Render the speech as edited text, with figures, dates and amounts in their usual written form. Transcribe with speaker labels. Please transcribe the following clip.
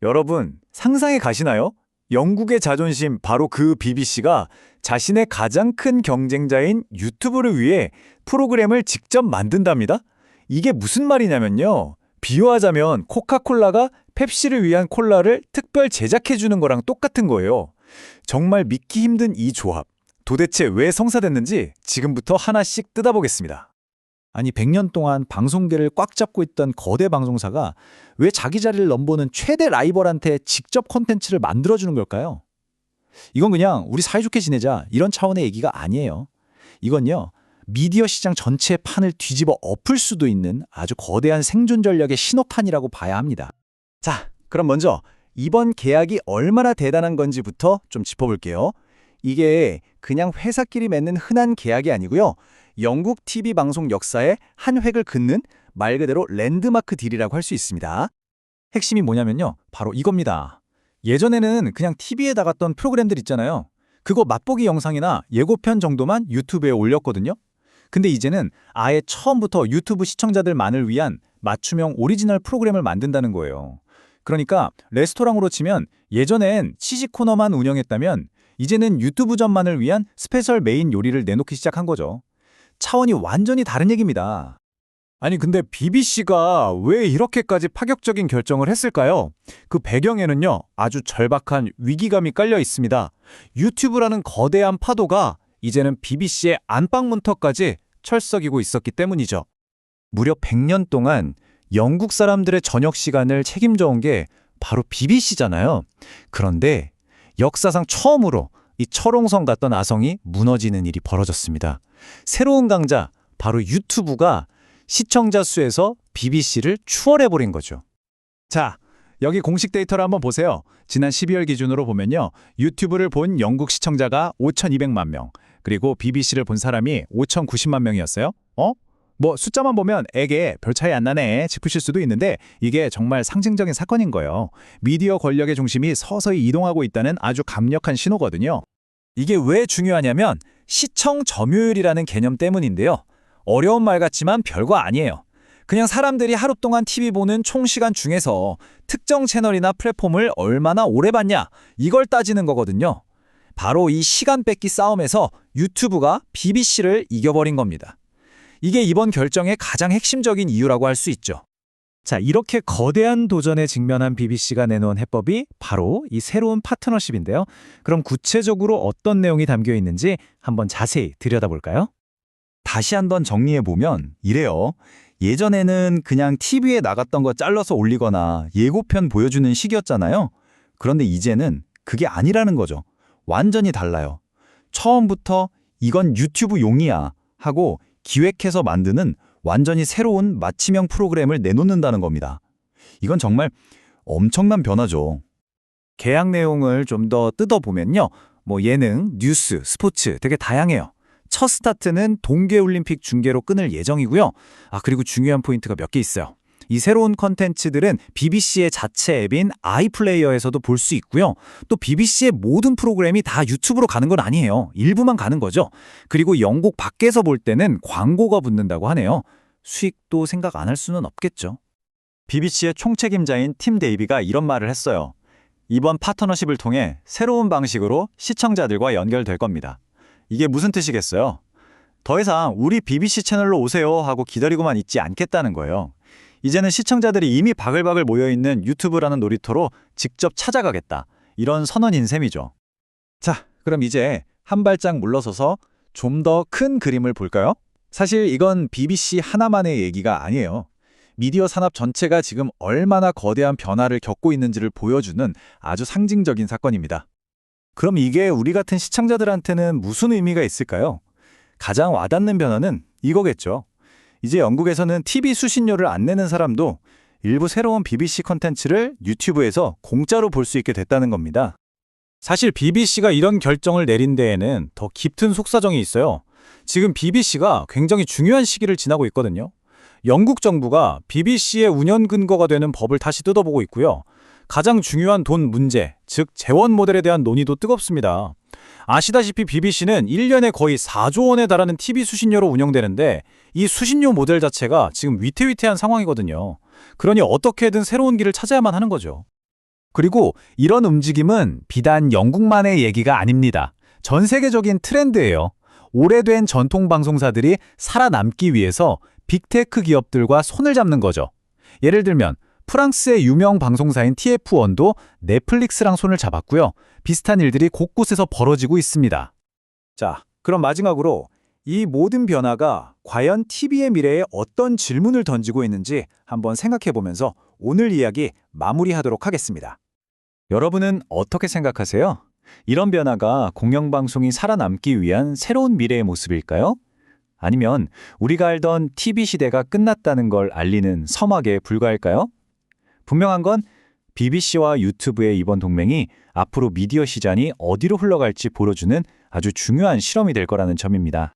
Speaker 1: 여러분, 상상해 가시나요? 영국의 자존심, 바로 그 BBC가 자신의 가장 큰 경쟁자인 유튜브를 위해 프로그램을 직접 만든답니다. 이게 무슨 말이냐면요. 비유하자면 코카콜라가 펩시를 위한 콜라를 특별 제작해주는 거랑 똑같은 거예요. 정말 믿기 힘든 이 조합. 도대체 왜 성사됐는지 지금부터 하나씩 뜯어보겠습니다.
Speaker 2: 아니 100년 동안 방송계를 꽉 잡고 있던 거대 방송사가 왜 자기 자리를 넘보는 최대 라이벌한테 직접 콘텐츠를 만들어주는 걸까요? 이건 그냥 우리 사이좋게 지내자 이런 차원의 얘기가 아니에요. 이건요, 미디어 시장 전체의 판을 뒤집어 엎을 수도 있는 아주 거대한 생존 전략의 신호탄이라고 봐야 합니다.
Speaker 1: 자, 그럼 먼저 이번 계약이 얼마나 대단한 건지부터 좀 짚어볼게요. 이게 그냥 회사끼리 맺는 흔한 계약이 아니고요. 영국 TV 방송 역사의 한 획을 긋는 말 그대로 랜드마크 딜이라고 할 수 있습니다.
Speaker 2: 핵심이 뭐냐면요, 바로 이겁니다. 예전에는 그냥 TV에 나갔던 프로그램들 있잖아요. 그거 맛보기 영상이나 예고편 정도만 유튜브에 올렸거든요. 근데 이제는 아예 처음부터 유튜브 시청자들만을 위한 맞춤형 오리지널 프로그램을 만든다는 거예요. 그러니까 레스토랑으로 치면 예전엔 치즈 코너만 운영했다면 이제는 유튜브점만을 위한 스페셜 메인 요리를 내놓기 시작한 거죠. 차원이 완전히 다른 얘기입니다.
Speaker 1: 아니 근데 BBC가 왜 이렇게까지 파격적인 결정을 했을까요? 그 배경에는요, 아주 절박한 위기감이 깔려 있습니다. 유튜브라는 거대한 파도가 이제는 BBC의 안방문턱까지 철썩이고 있었기 때문이죠. 무려 100년 동안 영국 사람들의 저녁 시간을 책임져 온 게 바로 BBC잖아요. 그런데 역사상 처음으로 이 철옹성 같던 아성이 무너지는 일이 벌어졌습니다. 새로운 강자, 바로 유튜브가 시청자 수에서 BBC를 추월해버린 거죠. 자, 여기 공식 데이터를 한번 보세요. 지난 12월 기준으로 보면요, 유튜브를 본 영국 시청자가 5,200만 명, 그리고 BBC를 본 사람이 5,090만 명이었어요. 뭐 숫자만 보면 에게 별 차이 안 나네 싶으실 수도 있는데 이게 정말 상징적인 사건인 거예요. 미디어 권력의 중심이 서서히 이동하고 있다는 아주 강력한 신호거든요. 이게 왜 중요하냐면 시청 점유율이라는 개념 때문인데요. 어려운 말 같지만 별거 아니에요. 그냥 사람들이 하루 동안 TV 보는 총 시간 중에서 특정 채널이나 플랫폼을 얼마나 오래 봤냐, 이걸 따지는 거거든요. 바로 이 시간 뺏기 싸움에서 유튜브가 BBC를 이겨버린 겁니다. 이게 이번 결정의 가장 핵심적인 이유라고 할 수 있죠. 자, 이렇게 거대한 도전에 직면한 BBC가 내놓은 해법이 바로 이 새로운 파트너십인데요. 그럼 구체적으로 어떤 내용이 담겨 있는지 한번 자세히 들여다볼까요? 다시 한번 정리해보면 이래요. 예전에는 그냥 TV에 나갔던 거 잘라서 올리거나 예고편 보여주는 식이었잖아요. 그런데 이제는 그게 아니라는 거죠. 완전히 달라요. 처음부터 이건 유튜브용이야 하고 기획해서 만드는 완전히 새로운 맞춤형 프로그램을 내놓는다는 겁니다. 이건 정말 엄청난 변화죠. 계약 내용을 좀 더 뜯어보면요, 뭐 예능, 뉴스, 스포츠 되게 다양해요. 첫 스타트는 동계올림픽 중계로 끊을 예정이고요. 그리고 중요한 포인트가 몇 개 있어요. 이 새로운 컨텐츠들은 BBC의 자체 앱인 아이플레이어에서도 볼 수 있고요. 또 BBC의 모든 프로그램이 다 유튜브로 가는 건 아니에요. 일부만 가는 거죠. 그리고 영국 밖에서 볼 때는 광고가 붙는다고 하네요. 수익도 생각 안 할 수는 없겠죠. BBC의 총책임자인 팀 데이비가 이런 말을 했어요. 이번 파트너십을 통해 새로운 방식으로 시청자들과 연결될 겁니다. 이게 무슨 뜻이겠어요? 더 이상 우리 BBC 채널로 오세요 하고 기다리고만 있지 않겠다는 거예요. 이제는 시청자들이 이미 바글바글 모여있는 유튜브라는 놀이터로 직접 찾아가겠다. 이런 선언인 셈이죠. 자, 그럼 이제 한 발짝 물러서서 좀 더 큰 그림을 볼까요? 사실 이건 BBC 하나만의 얘기가 아니에요. 미디어 산업 전체가 지금 얼마나 거대한 변화를 겪고 있는지를 보여주는 아주 상징적인 사건입니다. 그럼 이게 우리 같은 시청자들한테는 무슨 의미가 있을까요? 가장 와닿는 변화는 이거겠죠. 이제 영국에서는 TV 수신료를 안 내는 사람도 일부 새로운 BBC 콘텐츠를 유튜브에서 공짜로 볼 수 있게 됐다는 겁니다. 사실 BBC가 이런 결정을 내린 데에는 더 깊은 속사정이 있어요. 지금 BBC가 굉장히 중요한 시기를 지나고 있거든요. 영국 정부가 BBC의 운영 근거가 되는 법을 다시 뜯어보고 있고요. 가장 중요한 돈 문제, 즉 재원 모델에 대한 논의도 뜨겁습니다. 아시다시피 BBC는 1년에 거의 4조 원에 달하는 TV 수신료로 운영되는데 이 수신료 모델 자체가 지금 위태위태한 상황이거든요. 그러니 어떻게든 새로운 길을 찾아야만 하는 거죠.
Speaker 2: 그리고 이런 움직임은 비단 영국만의 얘기가 아닙니다. 전 세계적인 트렌드예요. 오래된 전통 방송사들이 살아남기 위해서 빅테크 기업들과 손을 잡는 거죠. 예를 들면 프랑스의 유명 방송사인 TF1도 넷플릭스랑 손을 잡았고요. 비슷한 일들이 곳곳에서 벌어지고 있습니다. 자, 그럼 마지막으로 이 모든 변화가 과연 TV의 미래에 어떤 질문을 던지고 있는지 한번 생각해 보면서 오늘 이야기 마무리하도록 하겠습니다. 여러분은 어떻게 생각하세요? 이런 변화가 공영방송이 살아남기 위한 새로운 미래의 모습일까요? 아니면 우리가 알던 TV 시대가 끝났다는 걸 알리는 서막에 불과할까요? 분명한 건 BBC와 유튜브의 이번 동맹이 앞으로 미디어 시장이 어디로 흘러갈지 보여주는 아주 중요한 실험이 될 거라는 점입니다.